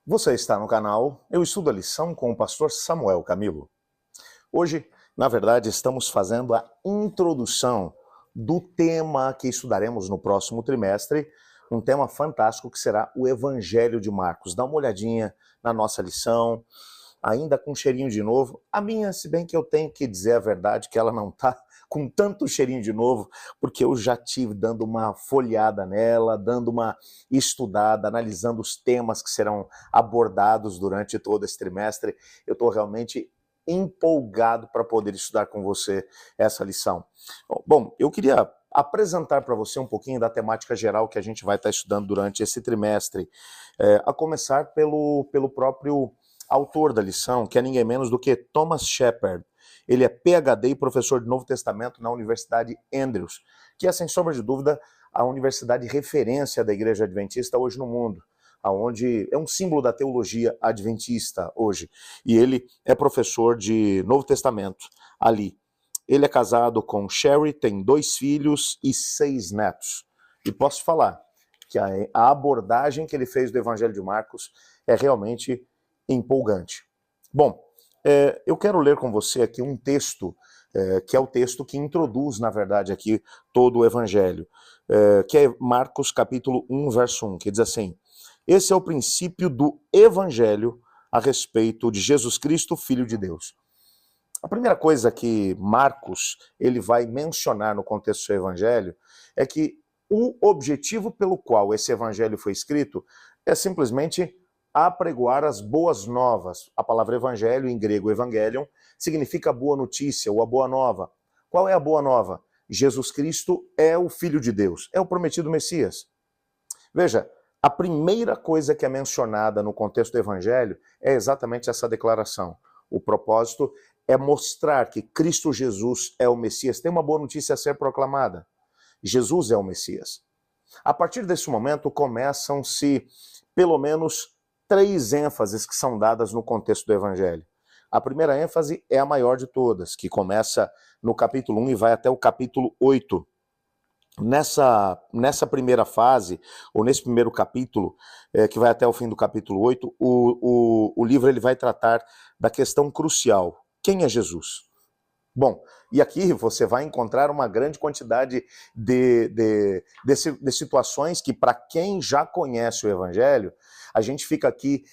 Você está no canal Eu Estudo a Lição com o pastor Samuel Camilo. Hoje, na verdade, estamos fazendo a introdução do tema que estudaremos no próximo trimestre, um tema fantástico que será o Evangelho de Marcos. Dá uma olhadinha na nossa lição, ainda com cheirinho de novo. A minha, se bem que eu tenho que dizer a verdade, que ela não está com tanto cheirinho de novo, porque eu já tive dando uma folheada nela, dando uma estudada, analisando os temas que serão abordados durante todo esse trimestre. Eu estou realmente empolgado para poder estudar com você essa lição. Bom, eu queria apresentar para você um pouquinho da temática geral que a gente vai estar estudando durante esse trimestre, a começar pelo próprio autor da lição, que é ninguém menos do que Thomas Shepard. Ele é PhD e professor de Novo Testamento na Universidade Andrews, que é, sem sombra de dúvida, a universidade referência da Igreja Adventista hoje no mundo, onde é um símbolo da teologia adventista hoje. E ele é professor de Novo Testamento ali. Ele é casado com Sherry, tem 2 filhos e 6 netos. E posso falar que a abordagem que ele fez do Evangelho de Marcos é realmente empolgante. Bom, eu quero ler com você aqui um texto, que é o texto que introduz, na verdade, aqui todo o Evangelho, que é Marcos capítulo 1, verso 1, que diz assim: esse é o princípio do Evangelho a respeito de Jesus Cristo, Filho de Deus. A primeira coisa que Marcos ele vai mencionar no contexto do seu Evangelho é que o objetivo pelo qual esse Evangelho foi escrito é simplesmente apregoar as boas novas. A palavra evangelho, em grego evangelion, significa boa notícia ou a boa nova. Qual é a boa nova? Jesus Cristo é o Filho de Deus, é o prometido Messias. Veja, a primeira coisa que é mencionada no contexto do evangelho é exatamente essa declaração. O propósito é mostrar que Cristo Jesus é o Messias. Tem uma boa notícia a ser proclamada. Jesus é o Messias. A partir desse momento começam-se, pelo menos, 3 ênfases que são dadas no contexto do Evangelho. A primeira ênfase é a maior de todas, que começa no capítulo 1 e vai até o capítulo 8. Nessa primeira fase, ou nesse primeiro capítulo, que vai até o fim do capítulo 8, o livro ele vai tratar da questão crucial: quem é Jesus? Bom, e aqui você vai encontrar uma grande quantidade de situações que, para quem já conhece o Evangelho, a gente fica aqui,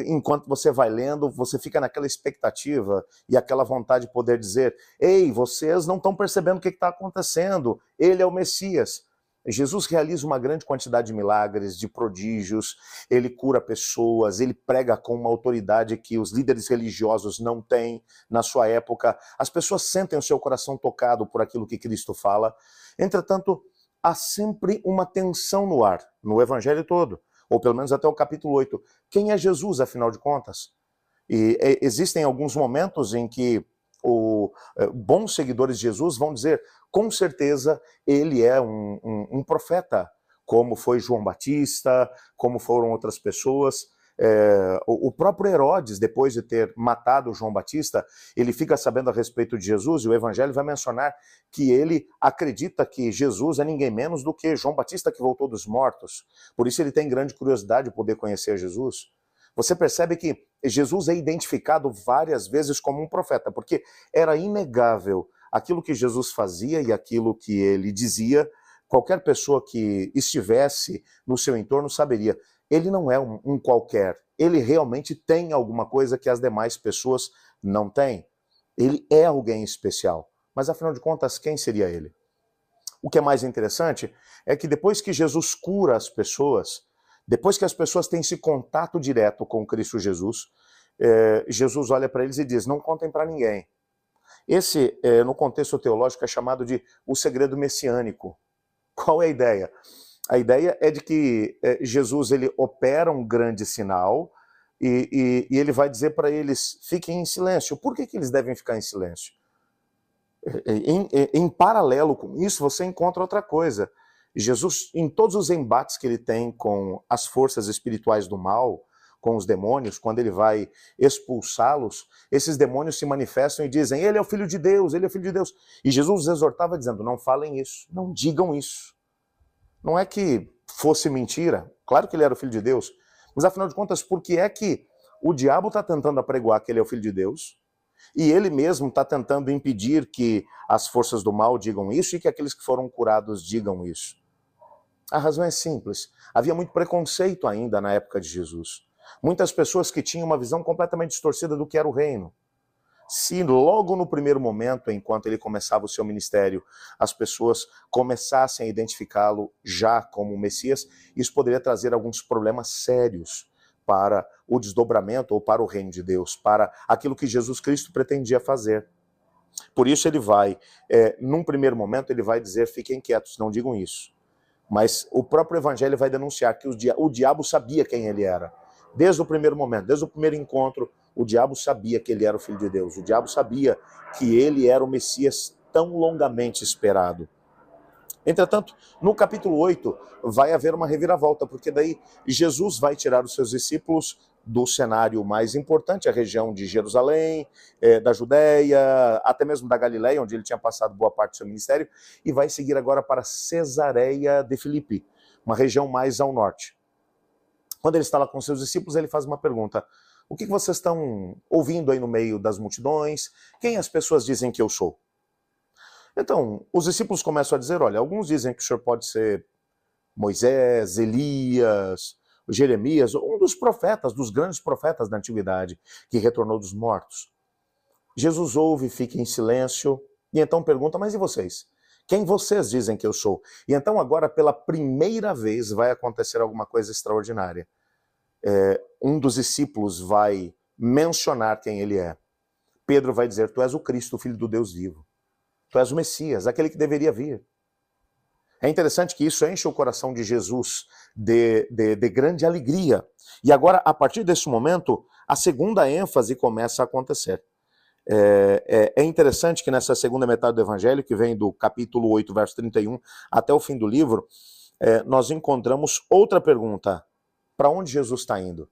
enquanto você vai lendo, você fica naquela expectativa e aquela vontade de poder dizer: ei, vocês não estão percebendo o que está acontecendo, ele é o Messias. Jesus realiza uma grande quantidade de milagres, de prodígios, ele cura pessoas, ele prega com uma autoridade que os líderes religiosos não têm na sua época. As pessoas sentem o seu coração tocado por aquilo que Cristo fala. Entretanto, há sempre uma tensão no ar, no Evangelho todo, ou pelo menos até o capítulo 8. Quem é Jesus, afinal de contas? E existem alguns momentos em que bons seguidores de Jesus vão dizer: com certeza ele é um profeta, como foi João Batista, como foram outras pessoas. O próprio Herodes, depois de ter matado João Batista, ele fica sabendo a respeito de Jesus, e o Evangelho vai mencionar que ele acredita que Jesus é ninguém menos do que João Batista que voltou dos mortos. Por isso ele tem grande curiosidade de poder conhecer Jesus. Você percebe que Jesus é identificado várias vezes como um profeta, porque era inegável aquilo que Jesus fazia e aquilo que ele dizia. Qualquer pessoa que estivesse no seu entorno saberia: ele não é um qualquer, ele realmente tem alguma coisa que as demais pessoas não têm. Ele é alguém especial. Mas afinal de contas, quem seria ele? O que é mais interessante é que depois que Jesus cura as pessoas, depois que as pessoas têm esse contato direto com Cristo Jesus, Jesus olha para eles e diz: não contem para ninguém. Esse, no contexto teológico, é chamado de o segredo messiânico. Qual é a ideia? A ideia é de que Jesus ele opera um grande sinal e ele vai dizer para eles: fiquem em silêncio. Por que eles devem ficar em silêncio? Em paralelo com isso, você encontra outra coisa. Jesus, em todos os embates que ele tem com as forças espirituais do mal, com os demônios, quando ele vai expulsá-los, esses demônios se manifestam e dizem: ele é o Filho de Deus, ele é o Filho de Deus. E Jesus os exortava dizendo: não falem isso, não digam isso. Não é que fosse mentira, claro que ele era o Filho de Deus, Mas afinal de contas, por que é que o diabo está tentando apregoar que ele é o Filho de Deus? E ele mesmo está tentando impedir que as forças do mal digam isso e que aqueles que foram curados digam isso. A razão é simples. Havia muito preconceito ainda na época de Jesus. Muitas pessoas que tinham uma visão completamente distorcida do que era o reino. Se logo no primeiro momento, enquanto ele começava o seu ministério, as pessoas começassem a identificá-lo já como Messias, isso poderia trazer alguns problemas sérios para o desdobramento ou para o reino de Deus, para aquilo que Jesus Cristo pretendia fazer. Por isso ele vai, num primeiro momento, ele vai dizer, fiquem quietos, não digam isso. Mas o próprio evangelho vai denunciar que o diabo sabia quem ele era. Desde o primeiro momento, desde o primeiro encontro, o diabo sabia que ele era o Filho de Deus. O diabo sabia que ele era o Messias tão longamente esperado. Entretanto, no capítulo 8, vai haver uma reviravolta, porque daí Jesus vai tirar os seus discípulos do cenário mais importante, a região de Jerusalém, da Judéia, até mesmo da Galileia, onde ele tinha passado boa parte do seu ministério, e vai seguir agora para Cesareia de Filipe, uma região mais ao norte. Quando ele está lá com seus discípulos, ele faz uma pergunta: o que vocês estão ouvindo aí no meio das multidões? Quem as pessoas dizem que eu sou? Então, os discípulos começam a dizer, olha, alguns dizem que o senhor pode ser Moisés, Elias, Jeremias, um dos profetas, dos grandes profetas da antiguidade, que retornou dos mortos. Jesus ouve, fica em silêncio, e então pergunta, mas e vocês? Quem vocês dizem que eu sou? E então agora, pela primeira vez, vai acontecer alguma coisa extraordinária. Um dos discípulos vai mencionar quem ele é. Pedro vai dizer, tu és o Cristo, o Filho do Deus vivo. Tu és o Messias, aquele que deveria vir. É interessante que isso enche o coração de Jesus de grande alegria. E agora, a partir desse momento, a segunda ênfase começa a acontecer. É interessante que nessa segunda metade do Evangelho, que vem do capítulo 8, verso 31, até o fim do livro, nós encontramos outra pergunta. Para onde Jesus está indo?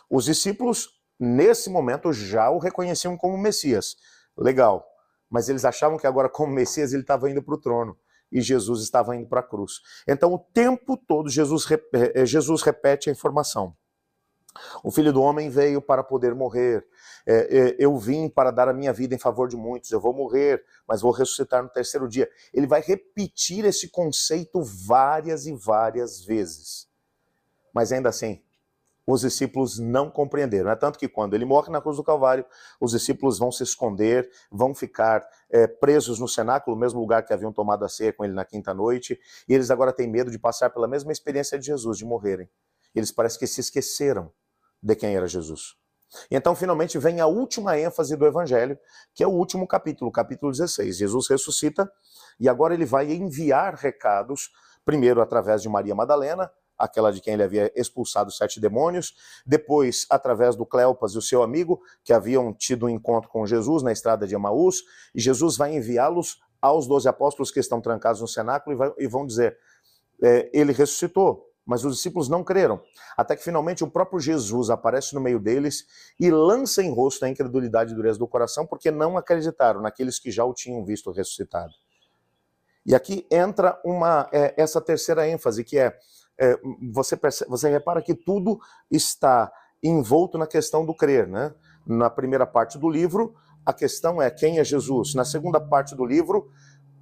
Os discípulos, nesse momento, já o reconheciam como Messias. Legal. Mas eles achavam que agora, como Messias, ele estava indo para o trono. E Jesus estava indo para a cruz. Então, o tempo todo, Jesus repete a informação. O Filho do Homem veio para poder morrer. Eu vim para dar a minha vida em favor de muitos. Eu vou morrer, mas vou ressuscitar no terceiro dia. Ele vai repetir esse conceito várias e várias vezes. Mas ainda assim, os discípulos não compreenderam. É tanto que quando ele morre na cruz do Calvário, os discípulos vão se esconder, vão ficar presos no cenáculo, o mesmo lugar que haviam tomado a ceia com ele na quinta noite, e eles agora têm medo de passar pela mesma experiência de Jesus, de morrerem. Eles parecem que se esqueceram de quem era Jesus. E então, finalmente, vem a última ênfase do Evangelho, que é o último capítulo, o capítulo 16. Jesus ressuscita e agora ele vai enviar recados, primeiro através de Maria Madalena, aquela de quem ele havia expulsado 7 demônios, depois através do Cleopas e o seu amigo, que haviam tido um encontro com Jesus na estrada de Emaús, e Jesus vai enviá-los aos 12 apóstolos que estão trancados no cenáculo e vão dizer, ele ressuscitou, mas os discípulos não creram, até que finalmente o próprio Jesus aparece no meio deles e lança em rosto a incredulidade e dureza do coração, porque não acreditaram naqueles que já o tinham visto ressuscitado. E aqui entra essa terceira ênfase, que você repara que tudo está envolto na questão do crer, né? Na primeira parte do livro, a questão é quem é Jesus. Na segunda parte do livro,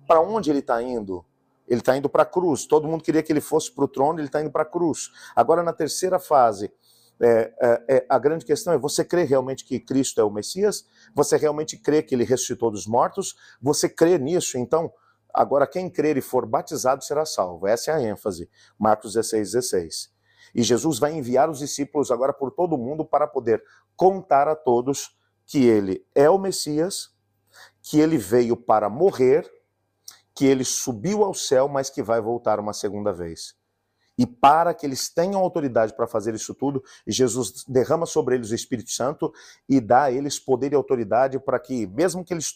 para onde ele está indo? Ele está indo para a cruz. Todo mundo queria que ele fosse para o trono, ele está indo para a cruz. Agora, na terceira fase, a grande questão é, você crê realmente que Cristo é o Messias? Você realmente crê que ele ressuscitou dos mortos? Você crê nisso? Então, agora, quem crer e for batizado será salvo. Essa é a ênfase. Marcos 16, 16. E Jesus vai enviar os discípulos agora por todo o mundo para poder contar a todos que ele é o Messias, que ele veio para morrer, que ele subiu ao céu, mas que vai voltar uma segunda vez. E para que eles tenham autoridade para fazer isso tudo, Jesus derrama sobre eles o Espírito Santo e dá a eles poder e autoridade para que, mesmo que eles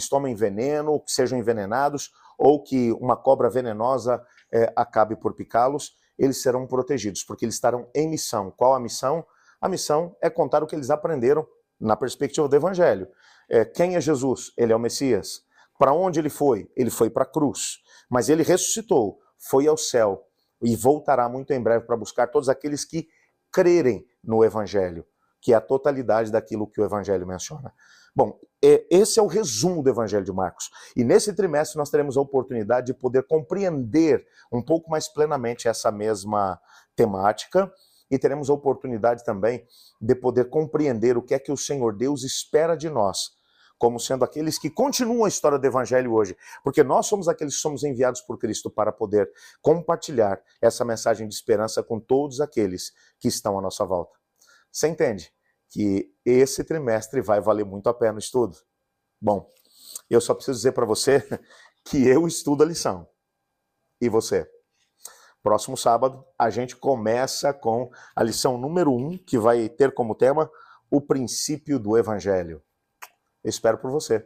tomem veneno, que sejam envenenados, ou que uma cobra venenosa acabe por picá-los, eles serão protegidos, porque eles estarão em missão. Qual a missão? A missão é contar o que eles aprenderam na perspectiva do Evangelho. Quem é Jesus? Ele é o Messias. Para onde ele foi? Ele foi para a cruz. Mas ele ressuscitou, foi ao céu, e voltará muito em breve para buscar todos aqueles que crerem no Evangelho, que é a totalidade daquilo que o Evangelho menciona. Bom, esse é o resumo do Evangelho de Marcos. E nesse trimestre nós teremos a oportunidade de poder compreender um pouco mais plenamente essa mesma temática e teremos a oportunidade também de poder compreender o que é que o Senhor Deus espera de nós, como sendo aqueles que continuam a história do Evangelho hoje, porque nós somos aqueles que somos enviados por Cristo para poder compartilhar essa mensagem de esperança com todos aqueles que estão à nossa volta. Você entende que esse trimestre vai valer muito a pena o estudo? Bom, eu só preciso dizer para você que eu estudo a lição. E você? Próximo sábado, a gente começa com a lição número 1, que vai ter como tema o princípio do Evangelho. Eu espero por você.